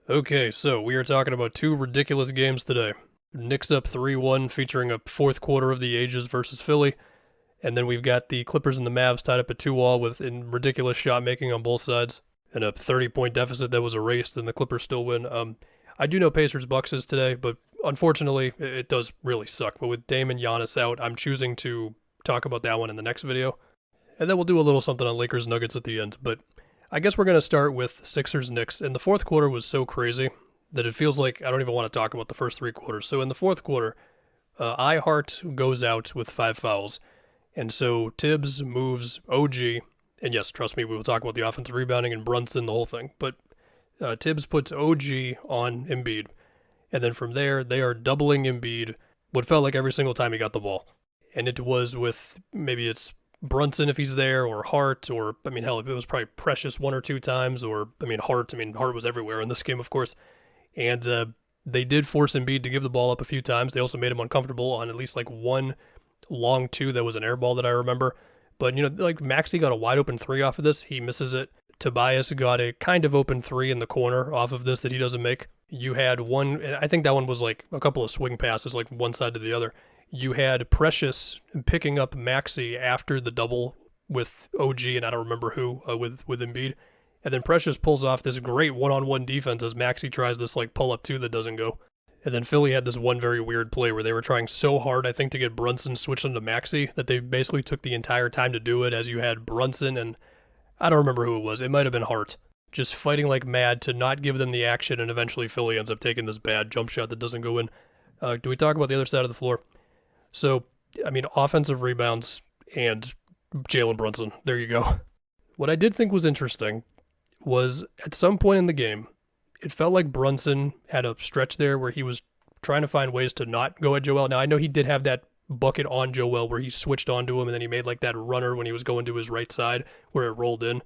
Okay, so we are talking about two ridiculous games today. Knicks up 3-1, featuring a fourth quarter of the ages versus Philly. And then we've got the Clippers and the Mavs tied up at 2-all with ridiculous shot making on both sides. And a 30-point deficit that was erased, and the Clippers still win. I do know Pacers Bucks is today, but unfortunately, it does really suck. But with Dame and Giannis out, I'm choosing to talk about that one in the next video. And then we'll do a little something on Lakers Nuggets at the end. But I guess we're going to start with Sixers Knicks. And the fourth quarter was so crazy that it feels like I don't even want to talk about the first three quarters. So in the fourth quarter, iHeart goes out with 5 fouls. And so Tibbs moves OG. And yes, trust me, we will talk about the offensive rebounding and Brunson, the whole thing. But Tibbs puts OG on Embiid. And then from there, they are doubling Embiid what felt like every single time he got the ball. And it was with, maybe it's Brunson if he's there, or Hart, or, I mean, hell, it was probably Precious one or two times, or, Hart was everywhere in this game, of course. And they did force Embiid to give the ball up a few times. They also made him uncomfortable on at least like one long two that was an air ball that I remember. But, like Maxey got a wide open three off of this. He misses it. Tobias got a kind of open three in the corner off of this that he doesn't make. You had one, and I think that one was like a couple of swing passes, like one side to the other. You had Precious picking up Maxey after the double with OG, and I don't remember who, with Embiid. And then Precious pulls off this great one-on-one defense as Maxey tries this like pull-up two that doesn't go. And then Philly had this one very weird play where they were trying so hard, I think, to get Brunson switched into Maxey that they basically took the entire time to do it, as you had Brunson and I don't remember who it was. It might have been Hart. Just fighting like mad to not give them the action, and eventually Philly ends up taking this bad jump shot that doesn't go in. Do we talk about the other side of the floor? So, offensive rebounds and Jalen Brunson. There you go. What I did think was interesting was at some point in the game, it felt like Brunson had a stretch there where he was trying to find ways to not go at Joel. Now, I know he did have that bucket on Joel where he switched onto him, and then he made like that runner when he was going to his right side where it rolled in.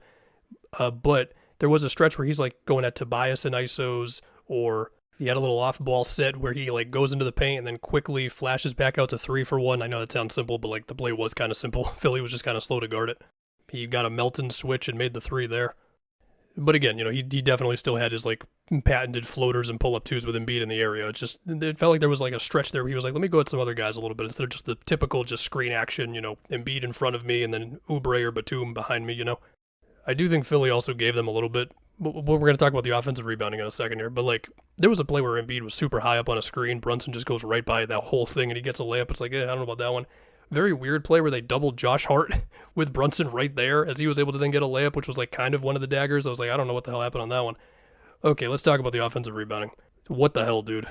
But there was a stretch where he's like going at Tobias and ISOs, or he had a little off-ball set where he like goes into the paint and then quickly flashes back out to 3-for-1. I know that sounds simple, but like the play was kind of simple. Philly was just kind of slow to guard it. He got a Melton switch and made the three there. But again, he definitely still had his like patented floaters and pull-up twos with Embiid in the area. It felt like there was like a stretch there where he was like, let me go at some other guys a little bit instead of just the typical just screen action, Embiid in front of me and then Oubre or Batum behind me, I do think Philly also gave them a little bit. We're going to talk about the offensive rebounding in a second here, but like there was a play where Embiid was super high up on a screen. Brunson just goes right by that whole thing and he gets a layup. It's like, I don't know about that one. Very weird play where they doubled Josh Hart with Brunson right there as he was able to then get a layup, which was like kind of one of the daggers. I was like, I don't know what the hell happened on that one. Okay, let's talk about the offensive rebounding. What the hell, dude?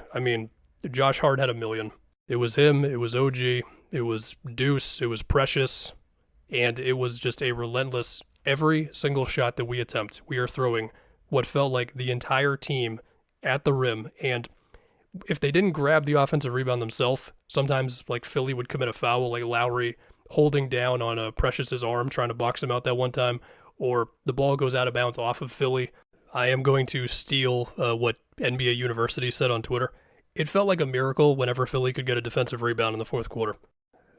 Josh Hart had a million. It was him, it was OG, it was Deuce, it was Precious, and it was just a relentless, every single shot that we attempt, we are throwing what felt like the entire team at the rim, and if they didn't grab the offensive rebound themselves, sometimes like Philly would commit a foul, like Lowry holding down on Precious's arm, trying to box him out that one time, or the ball goes out of bounds off of Philly. I am going to steal what NBA University said on Twitter. It felt like a miracle whenever Philly could get a defensive rebound in the fourth quarter.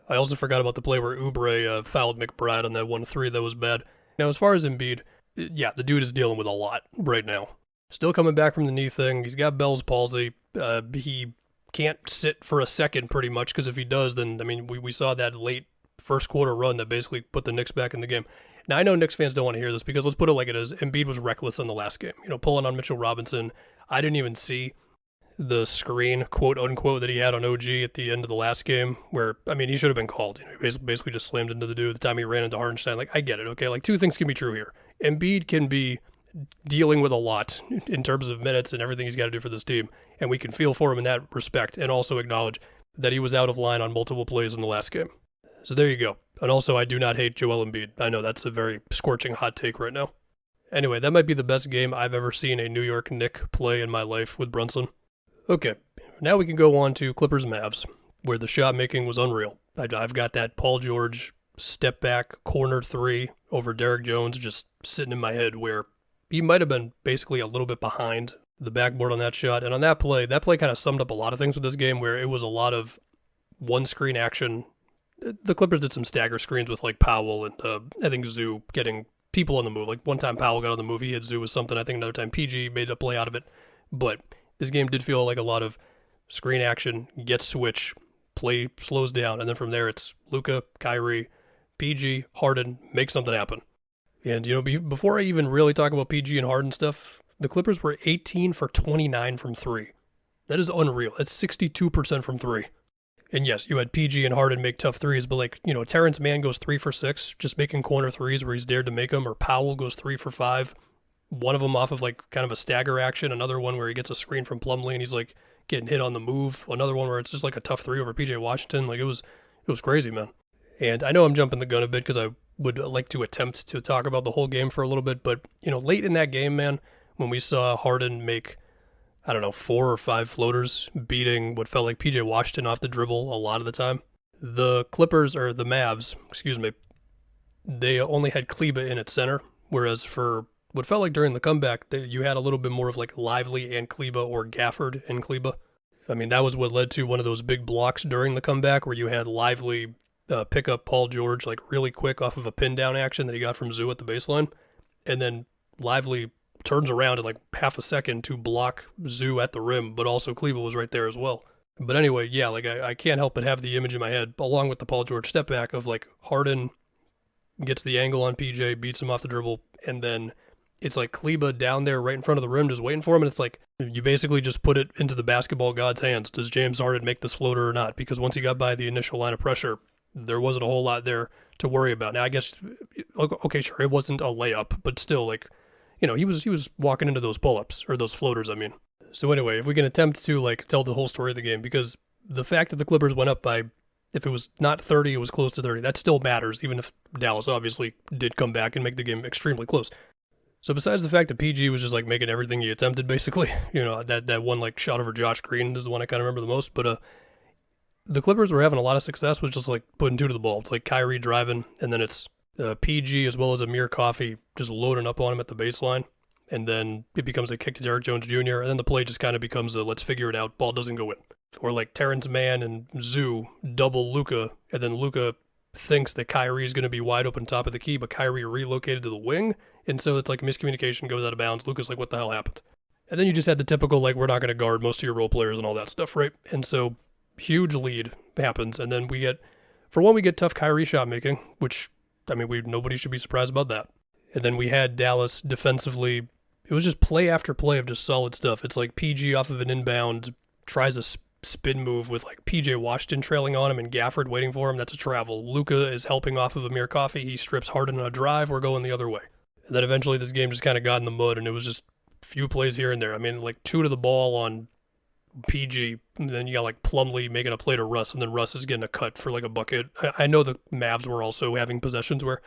I also forgot about the play where Oubre fouled McBride on that 1-3 that was bad. Now, as far as Embiid, yeah, the dude is dealing with a lot right now. Still coming back from the knee thing. He's got Bell's palsy. He can't sit for a second pretty much, because if he does, then, we saw that late first quarter run that basically put the Knicks back in the game. Now, I know Knicks fans don't want to hear this because let's put it like it is. Embiid was reckless in the last game. Pulling on Mitchell Robinson. I didn't even see the screen, quote unquote, that he had on OG at the end of the last game where, he should have been called. He basically just slammed into the dude the time he ran into Hardenstein. Like, I get it, okay? Like, two things can be true here. Embiid can be dealing with a lot in terms of minutes and everything he's got to do for this team, and we can feel for him in that respect and also acknowledge that he was out of line on multiple plays in the last game. So there you go. And also, I do not hate Joel Embiid. I know that's a very scorching hot take right now. Anyway, that might be the best game I've ever seen a New York Knick play in my life with Brunson. Okay, now we can go on to Clippers Mavs, where the shot making was unreal. I've got that Paul George step back corner three over Derrick Jones just sitting in my head, where he might have been basically a little bit behind the backboard on that shot. And on that play kind of summed up a lot of things with this game, where it was a lot of one screen action. The Clippers did some stagger screens with like Powell and I think Zoo getting people on the move. Like one time Powell got on the move, he hit Zoo with something. I think another time PG made a play out of it. But this game did feel like a lot of screen action, get switch, play slows down, and then from there it's Luka, Kyrie, PG, Harden, make something happen. And, before I even really talk about PG and Harden stuff, the Clippers were 18 for 29 from three. That is unreal. That's 62% from three. And yes, you had PG and Harden make tough threes, but Terrence Mann goes 3 for 6, just making corner threes where he's dared to make them, or Powell goes 3 for 5. One of them off of kind of a stagger action, another one where he gets a screen from Plumlee and he's getting hit on the move, another one where it's just a tough three over PJ Washington. It was crazy, man. And I know I'm jumping the gun a bit because I would like to attempt to talk about the whole game for a little bit, but late in that game, man, when we saw Harden make 4 or 5 floaters, beating what felt like PJ Washington off the dribble a lot of the time. The Clippers, or the Mavs, they only had Kleba in at center, whereas for what felt like during the comeback, you had a little bit more of Lively and Kleba, or Gafford and Kleba. I mean, that was what led to one of those big blocks during the comeback where you had Lively pick up Paul George really quick off of a pin down action that he got from Zoo at the baseline, and then Lively turns around in half a second to block Zoo at the rim, but also Kleba was right there as well. But anyway, yeah, I can't help but have the image in my head, along with the Paul George step back, of Harden gets the angle on PJ, beats him off the dribble, and then it's Kleba down there right in front of the rim just waiting for him, and it's you basically just put it into the basketball god's hands. Does James Harden make this floater or not? Because once he got by the initial line of pressure, there wasn't a whole lot there to worry about. Now, I guess, okay, sure, it wasn't a layup, but still, he was walking into those pull-ups, or those floaters, I mean. So anyway, if we can attempt to, tell the whole story of the game, because the fact that the Clippers went up by, if it was not 30, it was close to 30, that still matters, even if Dallas obviously did come back and make the game extremely close. So besides the fact that PG was just, making everything he attempted, basically, that one, shot over Josh Green is the one I kind of remember the most, but, the Clippers were having a lot of success with just, putting two to the ball. It's Kyrie driving, and then it's PG as well as Amir Coffey just loading up on him at the baseline, and then it becomes a kick to Derrick Jones Jr., and then the play just kind of becomes a let's figure it out, ball doesn't go in. Or Terrence Mann and Zoo double Luka, and then Luka thinks that Kyrie is going to be wide open top of the key, but Kyrie relocated to the wing, and so it's miscommunication, goes out of bounds. Luka's what the hell happened? And then you just had the typical, we're not going to guard most of your role players and all that stuff, right? And so huge lead happens, and then we get tough Kyrie shot making, which, nobody should be surprised about that. And then we had Dallas defensively. It was just play after play of just solid stuff. It's PG off of an inbound tries a spin move with PJ Washington trailing on him and Gafford waiting for him. That's a travel. Luka is helping off of Amir Coffey. He strips Harden on a drive. We're going the other way. And then eventually this game just kind of got in the mud, and it was just a few plays here and there. Two to the ball on PG, and then you got Plumlee making a play to Russ, and then Russ is getting a cut for a bucket. I know the Mavs were also having possessions where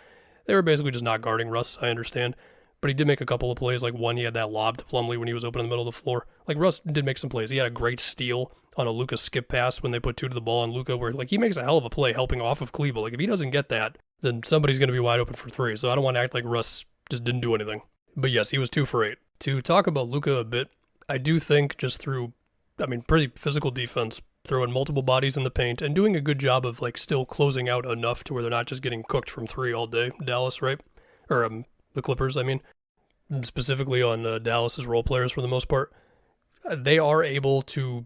they were basically just not guarding Russ, I understand, but he did make a couple of plays. One, he had that lob to Plumlee when he was open in the middle of the floor. Russ did make some plays. He had a great steal on a Luka skip pass when they put two to the ball on Luka, where he makes a hell of a play helping off of Kleba. If he doesn't get that, then somebody's going to be wide open for three, so I don't want to act like Russ just didn't do anything. But yes, he was 2 for 8. To talk about Luka a bit, I do think just through pretty physical defense, throwing multiple bodies in the paint, and doing a good job of still closing out enough to where they're not just getting cooked from three all day. Dallas, right? Or the Clippers, specifically on Dallas's role players for the most part. They are able to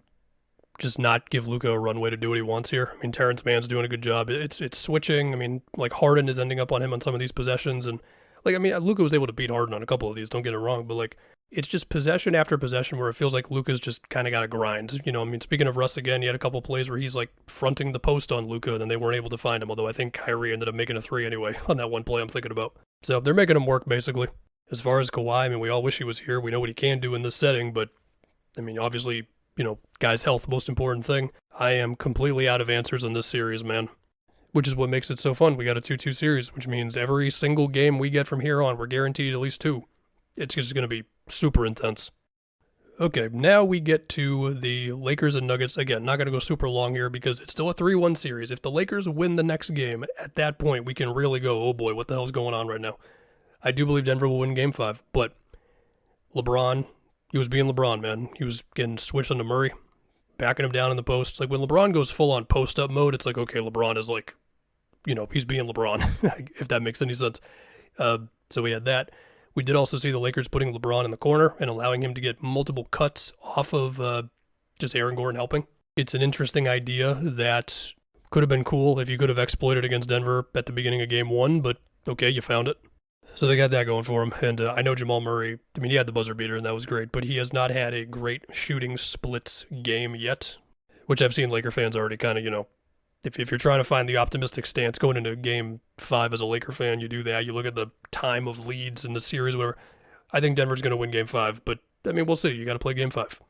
just not give Luka a runway to do what he wants here. Terrence Mann's doing a good job. It's switching. Harden is ending up on him on some of these possessions, and Luka was able to beat Harden on a couple of these, don't get it wrong, but it's just possession after possession where it feels like Luka's just kind of got to grind. Speaking of Russ again, he had a couple plays where he's fronting the post on Luka, and then they weren't able to find him, although I think Kyrie ended up making a 3 anyway on that one play I'm thinking about. So they're making him work, basically. As far as Kawhi, we all wish he was here. We know what he can do in this setting, but, obviously, guy's health, most important thing. I am completely out of answers in this series, man. Which is what makes it so fun. We got a 2-2 series, which means every single game we get from here on, we're guaranteed at least 2. It's just going to be super intense. Okay, now we get to the Lakers and Nuggets. Again, not going to go super long here because it's still a 3-1 series. If the Lakers win the next game, at that point, we can really go, oh boy, what the hell's going on right now? I do believe Denver will win Game 5, but LeBron, he was being LeBron, man. He was getting switched onto Murray, backing him down in the post. When LeBron goes full-on post-up mode, it's okay, LeBron is he's being LeBron, if that makes any sense. So we had that. We did also see the Lakers putting LeBron in the corner and allowing him to get multiple cuts off of just Aaron Gordon helping. It's an interesting idea that could have been cool if you could have exploited against Denver at the beginning of game 1, but okay, you found it. So they got that going for him, and I know Jamal Murray, I mean, he had the buzzer beater, and that was great, but he has not had a great shooting splits game yet, which I've seen Laker fans already kind of, if you're trying to find the optimistic stance going into game 5 as a Laker fan, you do that. You look at the time of leads in the series, whatever. I think Denver's going to win game 5, but, I mean, we'll see. You got to play game 5.